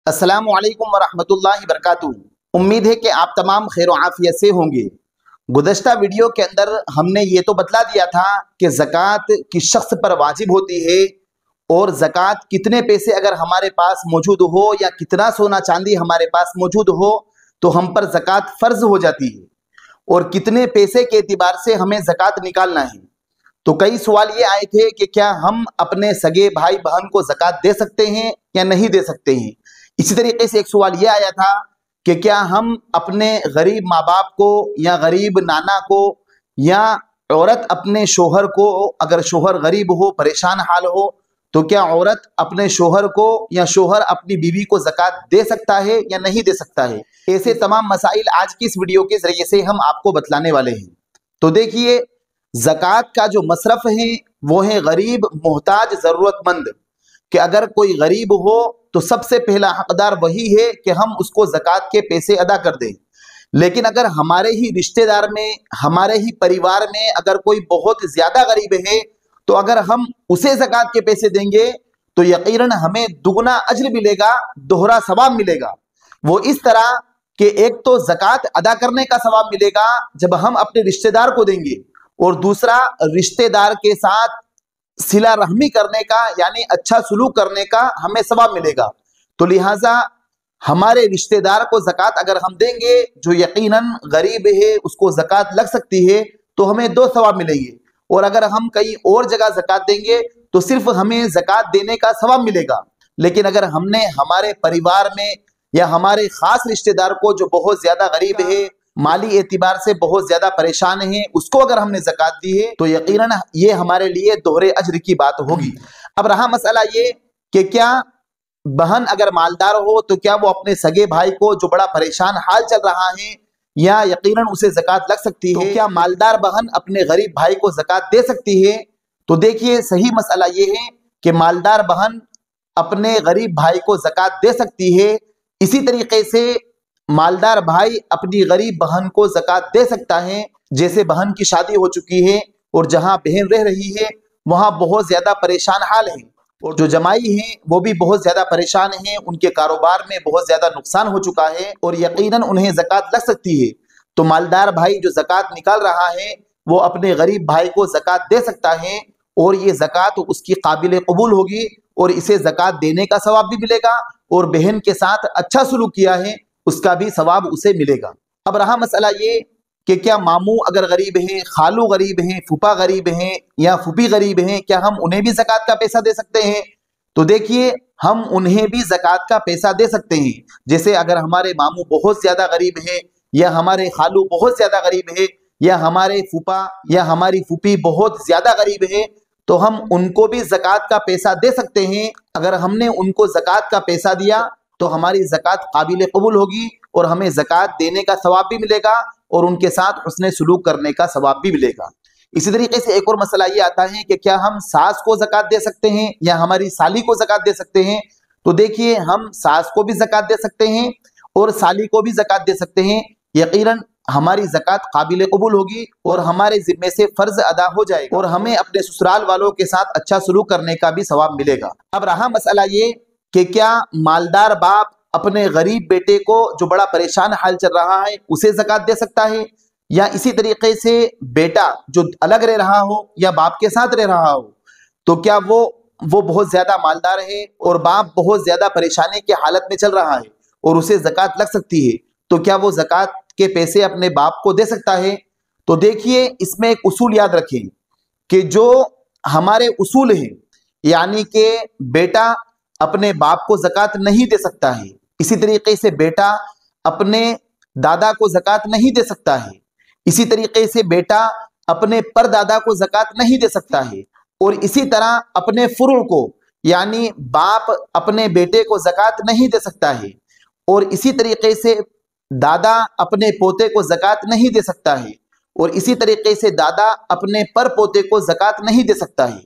अस्सलामु अलैकुम वरहमतुल्लाहि वबरकातुहू। उम्मीद है कि आप तमाम खैर आफियत से होंगे। गुज़श्ता वीडियो के अंदर हमने ये तो बतला दिया था कि ज़कात किस शख्स पर वाजिब होती है और ज़कात कितने पैसे अगर हमारे पास मौजूद हो या कितना सोना चांदी हमारे पास मौजूद हो तो हम पर ज़कात फ़र्ज हो जाती है और कितने पैसे के एतबार से हमें ज़कात निकालना है। तो कई सवाल ये आए थे कि क्या हम अपने सगे भाई बहन को ज़कात दे सकते हैं या नहीं दे सकते हैं। इसी तरीके से एक सवाल ये आया था कि क्या हम अपने गरीब माँ बाप को या गरीब नाना को या औरत अपने शोहर को, अगर शोहर गरीब हो, परेशान हाल हो, तो क्या औरत अपने शोहर को या शोहर अपनी बीवी को ज़कात दे सकता है या नहीं दे सकता है। ऐसे तमाम मसाइल आज की इस वीडियो के जरिए से हम आपको बतलाने वाले हैं। तो देखिए, ज़कात का जो मसरफ है वो है गरीब, मोहताज, ज़रूरतमंद। कि अगर कोई गरीब हो तो सबसे पहला हकदार वही है कि हम उसको ज़कात के पैसे अदा कर दें। लेकिन अगर हमारे ही रिश्तेदार में, हमारे ही परिवार में अगर कोई बहुत ज़्यादा गरीब है तो अगर हम उसे ज़कात के पैसे देंगे तो यकीनन हमें दुगना अज्र मिलेगा, दोहरा सवाब मिलेगा। वो इस तरह कि एक तो ज़कात अदा करने का सवाब मिलेगा जब हम अपने रिश्तेदार को देंगे, और दूसरा रिश्तेदार के साथ सिला रहमी करने का यानी अच्छा सुलूक करने का हमें सवाब मिलेगा। तो लिहाजा हमारे रिश्तेदार को ज़कात अगर हम देंगे जो यकीनन गरीब है, उसको ज़कात लग सकती है, तो हमें दो सवाब मिलेंगे। और अगर हम कहीं और जगह ज़कात देंगे तो सिर्फ हमें ज़कात देने का सवाब मिलेगा। लेकिन अगर हमने हमारे परिवार में या हमारे खास रिश्तेदार को जो बहुत ज्यादा गरीब है, माली एतबार से बहुत ज्यादा परेशान है, उसको अगर हमने ज़कात दी है तो यकीनन ये हमारे लिए दोहरे अज्र की बात होगी। अब रहा मसला ये कि क्या बहन अगर मालदार हो तो क्या वो अपने सगे भाई को जो बड़ा परेशान हाल चल रहा है या यकीनन उसे ज़कात लग सकती है। तो क्या मालदार बहन अपने गरीब भाई को ज़कात दे सकती है? तो देखिए, सही मसला ये है कि मालदार बहन अपने गरीब भाई को ज़कात दे सकती है। इसी तरीके से मालदार भाई अपनी गरीब बहन को ज़कात दे सकता है। जैसे बहन की शादी हो चुकी है और जहां बहन रह रही है वहां बहुत ज्यादा परेशान हाल है, और जो जमाई हैं वो भी बहुत ज्यादा परेशान हैं, उनके कारोबार में बहुत ज्यादा नुकसान हो चुका है और यकीनन उन्हें ज़कात लग सकती है। तो मालदार भाई जो ज़कात निकाल रहा है वो अपने गरीब भाई को ज़कात दे सकता है और ये ज़कात उसकी काबिल कबूल होगी और इसे ज़कात देने का सवाब भी मिलेगा और बहन के साथ अच्छा सुलूक किया है उसका भी सवाब उसे मिलेगा। अब रहा मसला ये कि क्या मामू अगर गरीब हैं, खालू गरीब हैं, फूफा गरीब हैं या फूफी गरीब हैं, क्या हम उन्हें भी ज़कात का पैसा दे सकते हैं? तो देखिए, हम उन्हें भी ज़कात का पैसा दे सकते हैं। जैसे अगर हमारे मामू बहुत ज्यादा गरीब हैं या हमारे खालू बहुत ज्यादा गरीब है या हमारे फूफा या हमारी फूफी बहुत ज्यादा गरीब है तो हम उनको भी ज़कात का पैसा दे सकते हैं। अगर हमने उनको ज़कात का पैसा दिया तो हमारी ज़कात काबिल कबूल होगी और हमें ज़कात देने का सवाब भी मिलेगा और उनके साथ हुस्ने सुलूक करने का सवाब भी मिलेगा। इसी तरीके से एक और मसला ये आता है कि क्या हम सास को ज़कात दे सकते हैं या हमारी साली को ज़कात दे सकते हैं? तो देखिए, हम सास को भी ज़कात दे सकते हैं और साली को भी ज़कात दे सकते हैं। यकीनन हमारी ज़कात काबिल कबूल होगी और हमारे जिम्मे से फ़र्ज अदा हो जाएगा और हमें अपने ससुराल वालों के साथ अच्छा सलूक करने का भी सवाब मिलेगा। अब रहा मसला ये कि क्या मालदार बाप अपने गरीब बेटे को जो बड़ा परेशान हाल चल रहा है उसे ज़कात दे सकता है, या इसी तरीके से बेटा जो अलग रह रहा हो या बाप के साथ रह रहा हो तो क्या वो बहुत ज्यादा मालदार है और बाप बहुत ज्यादा परेशानी की हालत में चल रहा है और उसे ज़कात लग सकती है, तो क्या वो ज़कात के पैसे अपने बाप को दे सकता है? तो देखिए, इसमें एक उसूल याद रखें कि जो हमारे उसूल हैं, यानी कि बेटा अपने बाप को ज़कात नहीं दे सकता है, इसी तरीके से बेटा अपने दादा को ज़कात नहीं दे सकता है, इसी तरीके से बेटा अपने परदादा को ज़कात नहीं दे सकता है, और इसी तरह अपने फुरू को यानी बाप अपने बेटे को ज़कात नहीं दे सकता है, और इसी तरीके से दादा अपने पोते को ज़कात नहीं दे सकता है, और इसी तरीके से दादा अपने पर पोते को ज़कात नहीं दे सकता है,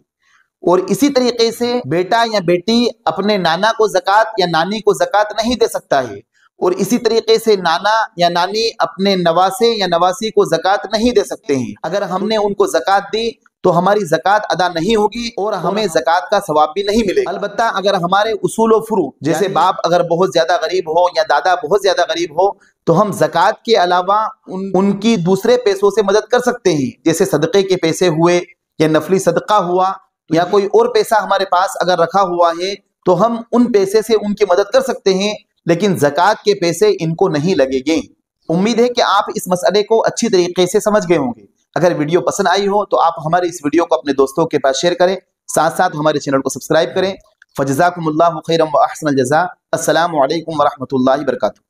और इसी तरीके से बेटा या बेटी अपने नाना को ज़कात या नानी को ज़कात नहीं दे सकता है, और इसी तरीके से नाना या नानी अपने नवासे या नवासी को ज़कात नहीं दे सकते हैं। अगर हमने उनको ज़कात दी तो हमारी ज़कात अदा नहीं होगी और हमें ज़कात का सवाब भी नहीं मिलेगा। अलबत्ता अगर हमारे उसूल व फुरू, जैसे बाप अगर बहुत ज्यादा गरीब हो या दादा बहुत ज्यादा गरीब हो, तो हम ज़कात के अलावा उनकी दूसरे पैसों से मदद कर सकते हैं, जैसे सदक़े के पैसे हुए या नफली सदका हुआ या कोई और पैसा हमारे पास अगर रखा हुआ है तो हम उन पैसे से उनकी मदद कर सकते हैं, लेकिन ज़कात के पैसे इनको नहीं लगेंगे। उम्मीद है कि आप इस मसले को अच्छी तरीके से समझ गए होंगे। अगर वीडियो पसंद आई हो तो आप हमारे इस वीडियो को अपने दोस्तों के पास शेयर करें, साथ साथ हमारे चैनल को सब्सक्राइब करें। फजज़ाकुमुल्लाहु खैरन व अहसनल जज़ा। अस्सलामु अलैकुम व रहमतुल्लाहि व बरकातुहू।